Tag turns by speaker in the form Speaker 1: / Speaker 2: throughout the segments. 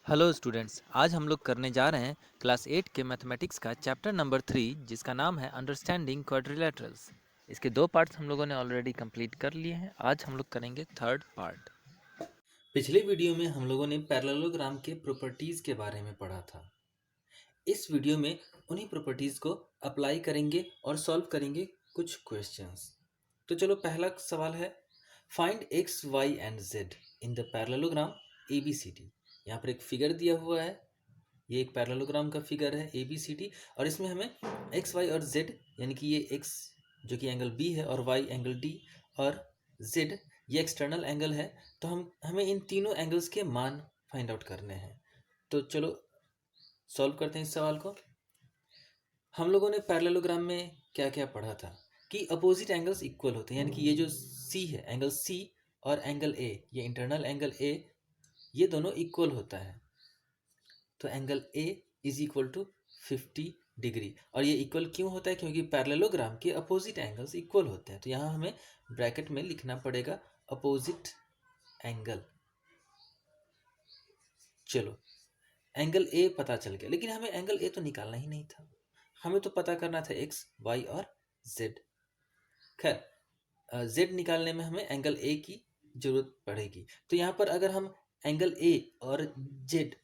Speaker 1: Hello students, आज हम लोग करने जा रहे हैं क्लास 8 के मैथमेटिक्स का चैप्टर नंबर 3 जिसका नाम है अंडरस्टैंडिंग क्वाड्रिलेटरल्स। इसके 2 पार्ट्स हम लोगों ने ऑलरेडी कंप्लीट कर लिए हैं। आज हम लोग करेंगे थर्ड पार्ट। पिछले वीडियो में हम लोगों ने पैरेललोग्राम के प्रॉपर्टीज़ के बारे में पढ़ा था। इस वीडियो में उन्हीं प्रॉपर्टीज़ को अप्लाई करेंगे और सॉल्व करेंगे कुछ क्वेश्चंस। तो चलो, पहला सवाल है, find x y and z in the parallelogram ABCD। यहाँ पर एक फिगर दिया हुआ है, ये एक पैरेललोग्राम का फिगर है ABCD, और इसमें हमें एक्स वाई और जेड यानी कि ये एक्स जो कि एंगल बी है और वाई एंगल डी और जेड ये एक्सटर्नल एंगल है। तो हमें इन तीनों एंगल्स के मान फाइंड आउट करने हैं। तो चलो सॉल्व करते हैं इस सवाल को। हम लोगों ने पैरेललोग्राम में क्या क्या पढ़ा था कि अपोजिट एंगल्स इक्वल होते हैं, यानी कि ये जो C है, एंगल C और एंगल A, ये इंटरनल एंगल A, ये दोनों इक्वल होता है। तो angle A is equal to 50 degree. और ये इक्वल क्यों होता है? क्योंकि पैरेललोग्राम के अपोजिट एंगल्स इक्वल होते हैं। तो यहाँ हमें ब्रैकेट में लिखना पड़ेगा अपोजिट एंगल। चलो, एंगल A पता चल गया, लेकिन हमें एंगल A तो निकालना ही नहीं था, हमें तो पता करना था एक्स वाई और जेड। खैर, जेड निकालने में हमें एंगल A की जरूरत पड़ेगी। तो यहाँ पर अगर हम एंगल A और जेड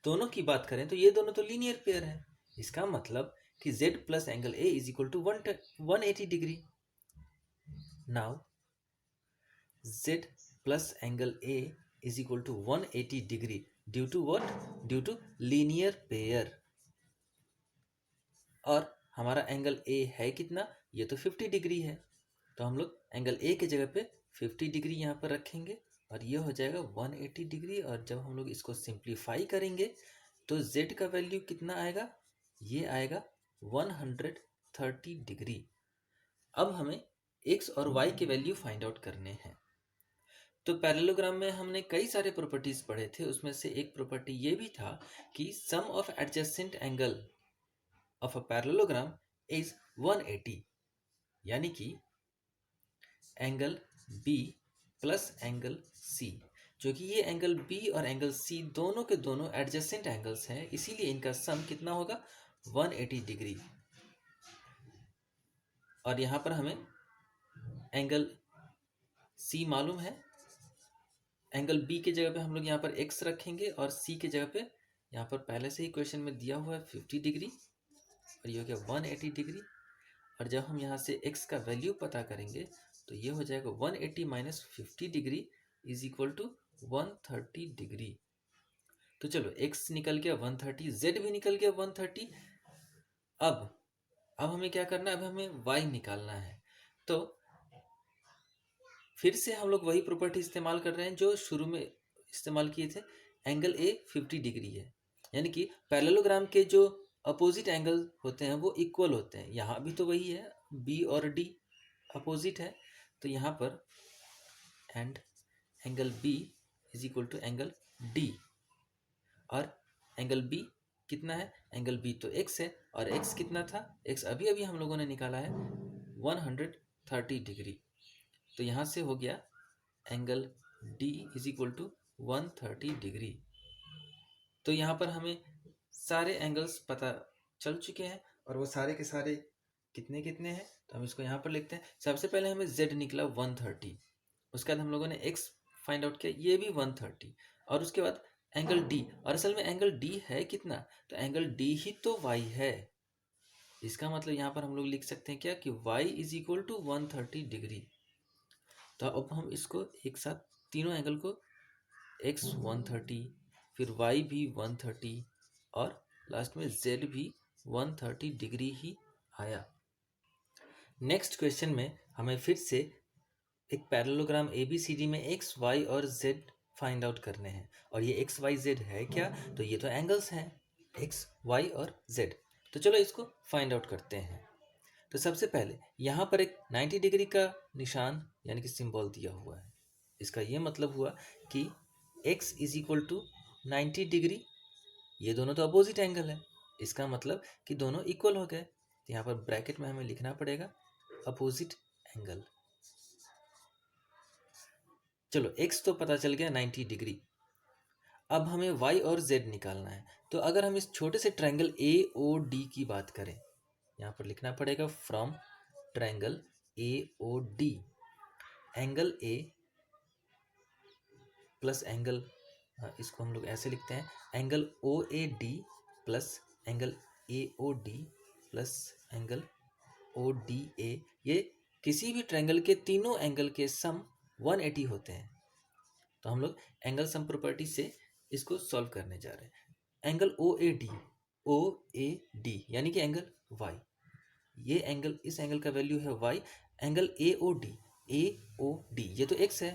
Speaker 1: दोनों की बात करें तो ये दोनों तो लीनियर पेयर है। इसका मतलब कि z plus angle A is equal to 180 degree. Now z plus angle A is equal to 180 degree due to what? Due to linear pair. और हमारा एंगल A है कितना? ये तो 50 डिग्री है। तो हम लोग एंगल A के जगह पे 50 डिग्री यहाँ पर रखेंगे और ये हो जाएगा 180 डिग्री। और जब हम लोग इसको सिंप्लीफाई करेंगे तो z का वैल्यू कितना आएगा? ये आएगा 130 डिग्री। अब हमें x और y के वैल्यू फाइंड आउट करने हैं। तो पैरेललोग्राम में हमने कई सारे प्रॉपर्टीज पढ़े थे, उसमें से एक प्रॉपर्टी ये भी था कि sum of adjacent angle of a parallelogram is 180, यानी कि angle B plus angle C, जो कि ये एंगल B और एंगल C दोनों के दोनों एडजेसेंट एंगल्स हैं, इसीलिए इनका सम कितना होगा? 180 डिग्री। और यहाँ पर हमें एंगल C मालूम है, एंगल B के जगह पे हम लोग यहाँ पर x रखेंगे और C के जगह पे यहाँ पर पहले से ही क्वेश्चन में दिया हुआ है 50 डिग्री और ये हो गया 180 डिग्री। और जब हम यहाँ से x का वैल्यू पता करेंगे तो ये हो जाएगा 180 minus 50 degree is equal to 130 degree. तो चलो, x निकल गया 130, z भी निकल गया 130। अब हमें क्या करना है? अब हमें y निकालना है। तो फिर से हम लोग वही प्रॉपर्टी इस्तेमाल कर रहे हैं जो शुरू में इस्तेमाल किए थे। एंगल A 50 डिग्री है, यानी कि पैरेललोग्राम के जो अपोजिट एंगल होते हैं वो इक्वल होते हैं। यहाँ भी तो वही है, B और D अपोजिट है। तो यहाँ पर and angle B is equal to angle D। और एंगल B कितना है? एंगल B तो x है, और x कितना था? x अभी अभी हम लोगों ने निकाला है 130 डिग्री। तो यहाँ से हो गया angle D is equal to 130 degree. तो यहाँ पर हमें सारे एंगल्स पता चल चुके हैं, और वो सारे के सारे कितने कितने हैं तो हम इसको यहाँ पर लिखते हैं। सबसे पहले हमें Z निकला 130, उसके बाद हम लोगों ने x फाइंड आउट किया, ये भी 130, और उसके बाद एंगल D। और असल में एंगल D है कितना? तो एंगल D ही तो y है। इसका मतलब यहाँ पर हम लोग लिख सकते हैं क्या कि y is equal to 130 degree. तो अब हम इसको एक साथ तीनों एंगल को x 130, फिर y भी 130, और लास्ट में z भी 130 डिग्री ही आया। नेक्स्ट क्वेश्चन में हमें फिर से एक पैरेललोग्राम ABCD में x, y और z फाइंड आउट करने हैं। और ये x, y, z है क्या? तो ये तो एंगल्स हैं, x, y और z। तो चलो इसको फाइंड आउट करते हैं। तो सबसे पहले यहाँ पर एक 90 डिग्री का निशान यानी कि सिंबल दिया हुआ है। इसका ये मतलब हुआ कि x is equal to 90 degree. ये दोनों तो अपोजिट एंगल है, इसका मतलब कि दोनों इक्वल हो गए। तो यहाँ पर ब्रैकेट में हमें लिखना पड़ेगा अपोजिट एंगल। चलो, x तो पता चल गया 90 डिग्री। अब हमें y और z निकालना है। तो अगर हम इस छोटे से ट्रायंगल ए ओ डी की बात करें, यहाँ पर लिखना पड़ेगा from triangle A O D, angle A plus angle, इसको हम लोग ऐसे लिखते हैं, angle O A D plus angle A O D plus angle O D A, ये किसी भी ट्रायंगल के तीनों एंगल के सम 180 होते हैं। तो हम लोग एंगल सम प्रॉपर्टी से इसको सॉल्व करने जा रहे हैं। एंगल ओ ए डी यानी कि एंगल y, ये एंगल, इस एंगल का वैल्यू है y। Angle A O D ये तो x है,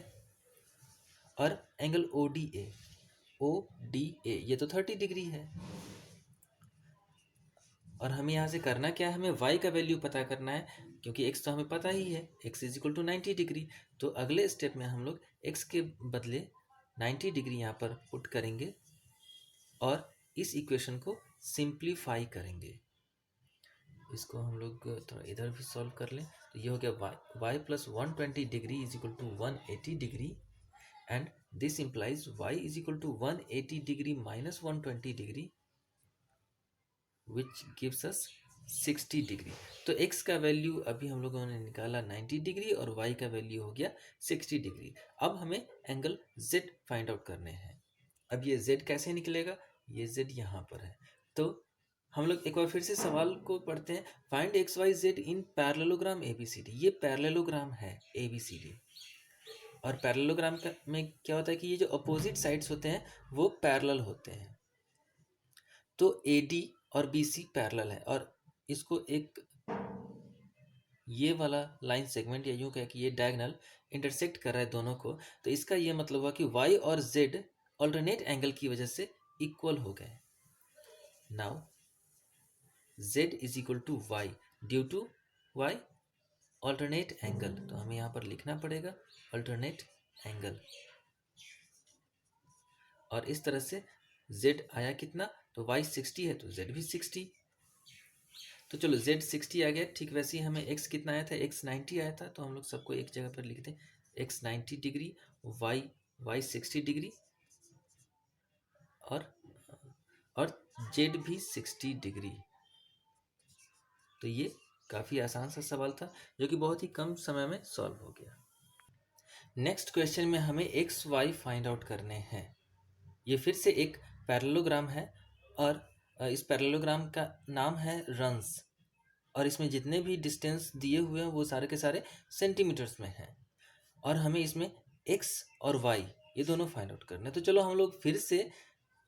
Speaker 1: और एंगल ओ डी ए ये तो 30 डिग्री है। और हमें यहाँ से करना क्या है, हमें y का वैल्यू पता करना है, क्योंकि x तो हमें पता ही है, x is equal to 90 degree. तो अगले स्टेप में हम लोग x के बदले 90 डिग्री यहाँ पर पुट करेंगे और इस इक्वेशन को सिंप्लीफाई करेंगे। इसको हम लोग थोड़ा इधर भी सॉल्व कर लें। तो ये हो गया y plus 120 degree is equal to 180 degree, and this implies y is equal to 180 degree minus 120 degree which gives us 60 degree. तो x का वैल्यू अभी हम लोगों ने निकाला 90 डिग्री और y का वैल्यू हो गया 60 डिग्री। अब हमें एंगल z फाइंड आउट करने हैं। अब ये z कैसे निकलेगा, ये z यहाँ पर है। तो हम लोग एक बार फिर से सवाल को पढ़ते हैं। Find x y z in parallelogram ABCD. ये पैरेललोग्राम है एबीसीडी, और पैरेललोग्राम में क्या होता है कि ये जो अपोजिट साइड्स होते हैं वो पैरेलल होते हैं। तो AD और BC पैरेलल है, और इसको एक ये वाला लाइन सेगमेंट, या यूं कहे कि ये डायगोनल इंटरसेक्ट कर रहा है दोनों को। तो इसका ये मतलब हुआ कि Y और Z ऑल्टरनेट एंगल की वजह से इक्वल हो गए। Now Z is equal to y due to y alternate angle. तो हमें यहाँ पर लिखना पड़ेगा ऑल्टरनेट एंगल, और इस तरह से z आया कितना, तो y 60 है तो z भी 60। तो चलो z 60 आ गया। ठीक वैसे ही हमें x कितना आया था, x 90 आया था। तो हम लोग सबको एक जगह पर लिखते हैं, x 90 डिग्री, y 60 डिग्री, और z भी 60 डिग्री। तो ये काफ़ी आसान सा सवाल था जो कि बहुत ही कम समय में सॉल्व हो गया। नेक्स्ट क्वेश्चन में हमें एक्स वाई फाइंड आउट करने हैं। ये फिर से एक पैरेललोग्राम है, और इस पैरेललोग्राम का नाम है रंस, और इसमें जितने भी डिस्टेंस दिए हुए हैं वो सारे के सारे सेंटीमीटर्स में हैं, और हमें इसमें एक्स और वाई ये दोनों फाइंड आउट करने हैं। तो चलो हम लोग फिर से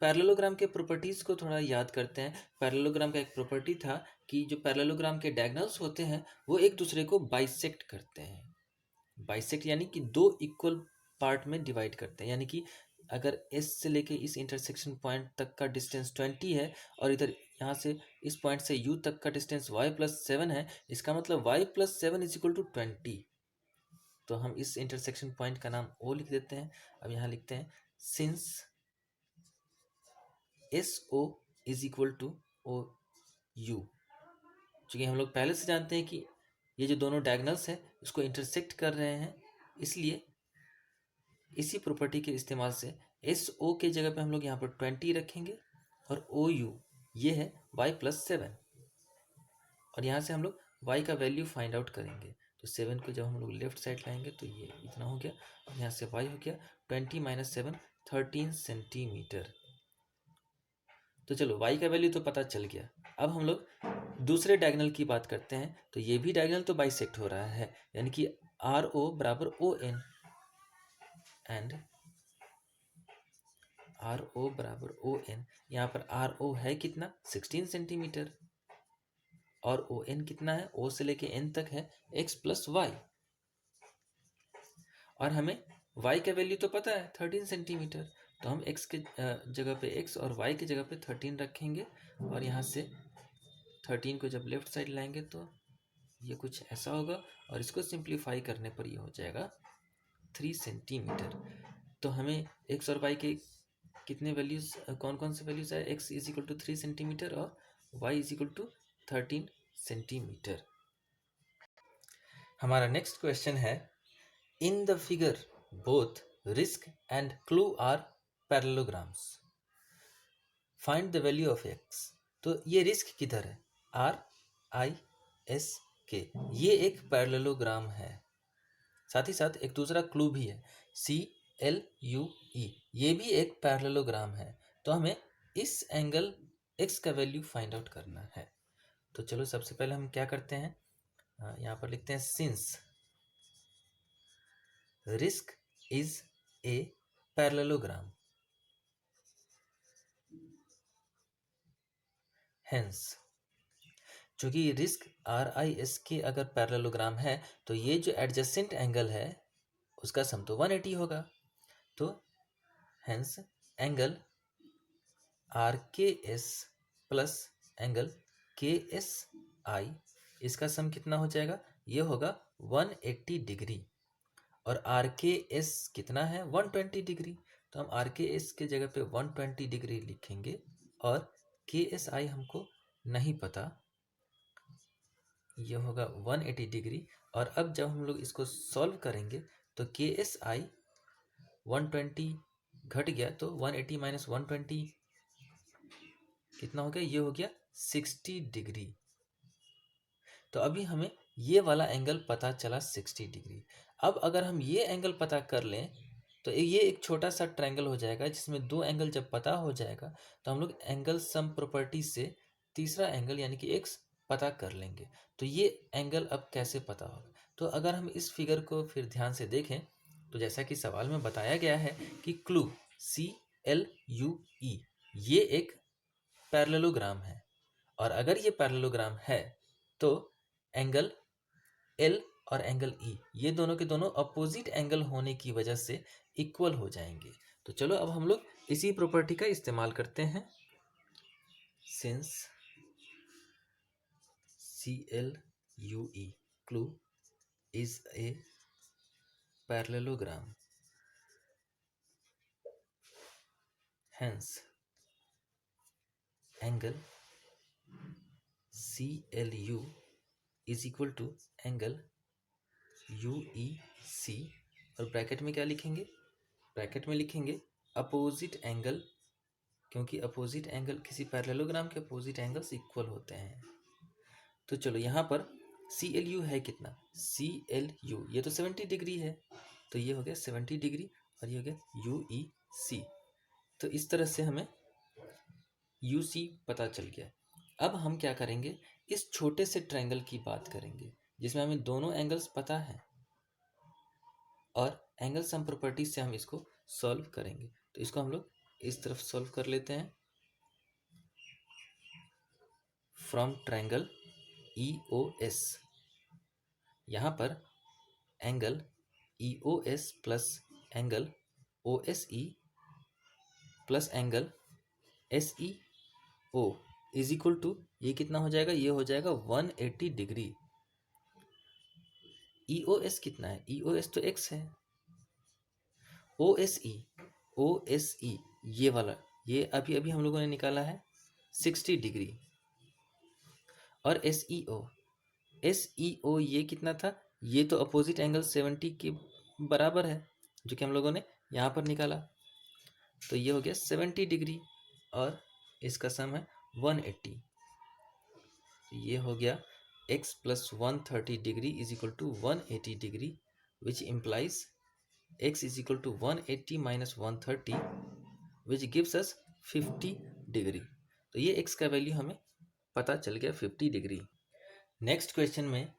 Speaker 1: पैरेललोग्राम के प्रॉपर्टीज़ को थोड़ा याद करते हैं। पैरेललोग्राम का एक प्रॉपर्टी था कि जो पैरेललोग्राम के डायगोनल्स होते हैं वो एक दूसरे को बाइसेक्ट करते हैं। बाइसेक्ट यानी कि दो इक्वल पार्ट में डिवाइड करते हैं। यानी कि अगर एस से लेके इस इंटरसेक्शन पॉइंट तक का डिस्टेंस 20 है, और इधर यहाँ से इस पॉइंट से यू तक का डिस्टेंस y प्लस 7 है, इसका मतलब y plus 7 is equal to 20। तो हम इस इंटरसेक्शन पॉइंट का नाम O लिख देते हैं। अब यहाँ लिखते हैं since SO is equal to OU। चूँकि हम लोग पहले से जानते हैं कि ये जो दोनों डायगोनल्स हैं इसको इंटरसेक्ट कर रहे हैं, इसलिए इसी प्रॉपर्टी के इस्तेमाल से SO के जगह पे हम लोग यहाँ पर 20 रखेंगे, और OU ये है y प्लस 7, और यहाँ से हम लोग y का वैल्यू फाइंड आउट करेंगे। तो 7 को जब हम लोग लेफ्ट साइड लाएंगे तो ये इतना हो गया, और यहाँ से y हो गया 20 माइनस 7 13 सेंटीमीटर। तो चलो y का वैल्यू तो पता चल गया। अब हम लोग दूसरे डायगोनल की बात करते हैं। तो ये भी डायगोनल तो बाइसेक्ट हो रहा है, यानी कि RO बराबर ON, एंड RO बराबर ON। यहाँ पर RO है कितना, 16 सेंटीमीटर, और ON कितना है, O से लेके N तक है x प्लस वाई, और हमें y का वैल्यू तो पता है 13 सेंटीमीटर। तो हम x के जगह पे x और y की जगह पे 13 रखेंगे, और यहाँ से 13 को जब लेफ्ट साइड लाएंगे तो ये कुछ ऐसा होगा, और इसको सिंप्लीफाई करने पर ये हो जाएगा 3 सेंटीमीटर। तो हमें x और y के कितने वैल्यूज, कौन कौन से वैल्यूज है, x is equal to 3 centimeter और y is equal to 13 centimeter. हमारा नेक्स्ट क्वेश्चन है, in the figure both risk and clue are parallelograms, find the value of x. तो ये रिस्क किधर है? RISK, ये एक पैरेललोग्राम है। साथ ही साथ एक दूसरा क्लू भी है, CLUE, ये भी एक पैरेललोग्राम है। तो हमें इस एंगल एक्स का वैल्यू फाइंड आउट करना है। तो चलो सबसे पहले हम क्या करते हैं, यहाँ पर लिखते हैं since risk is a parallelogram, hence चूंकि रिस्क RISK अगर पैरेललोग्राम है तो ये जो एडजेसेंट एंगल है उसका सम तो 180 होगा। तो hence angle RKS plus angle KSI, इसका सम कितना हो जाएगा? ये होगा 180 डिग्री। और RKS कितना है? 120 डिग्री। तो हम RKS के जगह पे 120 डिग्री लिखेंगे और KSI हमको नहीं पता, ये होगा 180 डिग्री। और अब जब हम लोग इसको सॉल्व करेंगे तो KSI 120 घट गया तो 180 माइनस 120 कितना हो गया? ये हो गया 60 डिग्री। तो अभी हमें ये वाला एंगल पता चला 60 डिग्री। अब अगर हम ये एंगल पता कर लें तो ये एक छोटा सा ट्रायंगल हो जाएगा जिसमें दो एंगल जब पता हो जाएगा तो हम लोग एंगल सम प्रॉपर्टी से तीसरा एंगल यानी कि एक्स पता कर लेंगे। तो ये एंगल अब कैसे पता होगा? तो अगर हम इस फिगर को फिर ध्यान से देखें तो जैसा कि सवाल में बताया गया है कि क्लू CLUE ये एक पैरेललोग्राम है, और अगर ये पैरेललोग्राम है तो एंगल L और एंगल E ये दोनों के दोनों अपोजिट एंगल होने की वजह से इक्वल हो जाएंगे। तो चलो अब हम लोग इसी प्रॉपर्टी का इस्तेमाल करते हैं। Since CLUE clue is a parallelogram, hence angle CLU is equal to angle UEC, और ब्रैकेट में क्या लिखेंगे? ब्रैकेट में लिखेंगे अपोजिट एंगल, क्योंकि अपोजिट एंगल किसी पैरेललोग्राम के अपोजिट एंगल्स इक्वल होते हैं। तो चलो यहाँ पर CLU है कितना? CLU ये तो 70 डिग्री है, तो ये हो गया 70 डिग्री और ये हो गया UEC। तो इस तरह से हमें UC पता चल गया। अब हम क्या करेंगे, इस छोटे से ट्रायंगल की बात करेंगे जिसमें हमें दोनों एंगल्स पता है और एंगल सम प्रॉपर्टी से हम इसको सॉल्व करेंगे। तो इसको हम लोग इस तरफ सॉल्व कर लेते हैं। फ्रॉम ट्रायंगल EOS, यहाँ पर angle EOS plus angle OSE plus angle SEO is equal to, ये कितना हो जाएगा? ये हो जाएगा 180 डिग्री। EOS कितना है? EOS तो x है। OSE ये वाला, ये अभी अभी हम लोगों ने निकाला है 60 डिग्री। और SEO ये कितना था? ये तो अपोजिट एंगल 70 के बराबर है जो कि हम लोगों ने यहाँ पर निकाला। तो ये हो गया 70 डिग्री और इसका सम है 180। तो ये हो गया x plus 130 degree is equal to 180 degree, which implies x is equal to 180 minus 130 which gives us 50 degree. तो ये x का वैल्यू हमें पता चल गया 50 डिग्री। नेक्स्ट क्वेश्चन में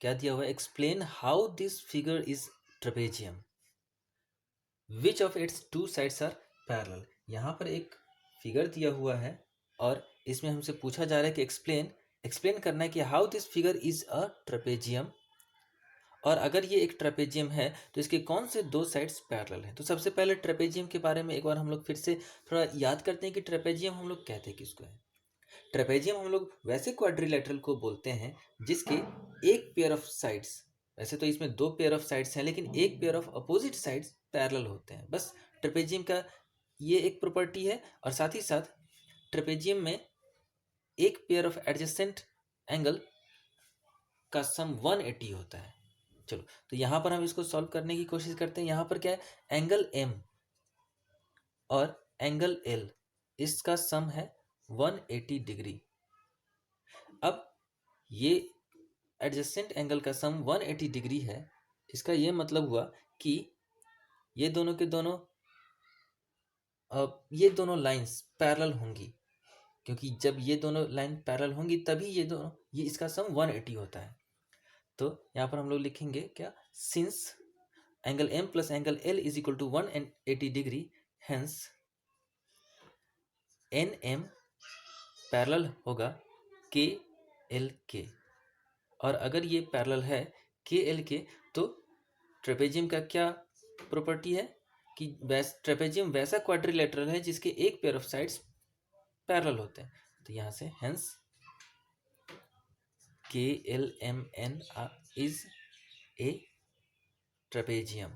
Speaker 1: क्या दिया हुआ है? Explain how this figure is trapezium, which of its two sides are parallel. यहाँ पर एक फिगर दिया हुआ है और इसमें हमसे पूछा जा रहा है कि एक्सप्लेन करना है कि how this figure is a trapezium, और अगर ये एक ट्रेपेजियम है तो इसके कौन से दो साइड्स पैरेलल हैं। तो सबसे पहले ट्रेपेजियम के बारे में एक बार हम लोग फिर से थोड़ा याद करते हैं कि ट्रेपेजियम हम लोग कहते हैं किसको है। ट्रेपेजियम हम लोग वैसे क्वाड्रिलेटरल को बोलते हैं जिसके एक पेयर ऑफ साइड्स, वैसे तो इसमें दो पेयर ऑफ साइड्स हैं लेकिन एक pair of opposite sides parallel होते हैं। बस ट्रेपेजियम का ये एक प्रॉपर्टी है। और साथ ही साथ ट्रेपेजियम में एक पेयर ऑफ एडजेसेंट एंगल का सम 180 होता है। चलो तो यहाँ पर हम इसको सॉल्व करने की कोशिश करते हैं। यहाँ पर क्या है? एंगल M और एंगल एल, इसका सम है 180 डिग्री। अब ये एडजेसेंट एंगल का सम 180 डिग्री है, इसका ये मतलब हुआ कि ये दोनों के दोनों ये दोनों लाइंस पैरेलल होंगी, क्योंकि जब ये दोनों लाइन पैरेलल होंगी तभी ये इसका सम 180 होता है। तो यहाँ पर हम लोग लिखेंगे क्या, since angle M plus angle L is equal to 180 degree, hence N M parallel होगा के एल के। और अगर ये पैरेलल है के एल के, तो ट्रेपेजियम का क्या प्रॉपर्टी है कि ट्रेपेजियम वैसा क्वाड्रिलेटरल है जिसके एक पेयर ऑफ साइड्स पैरेलल होते हैं। तो यहाँ से hence K L M N is a trapezium.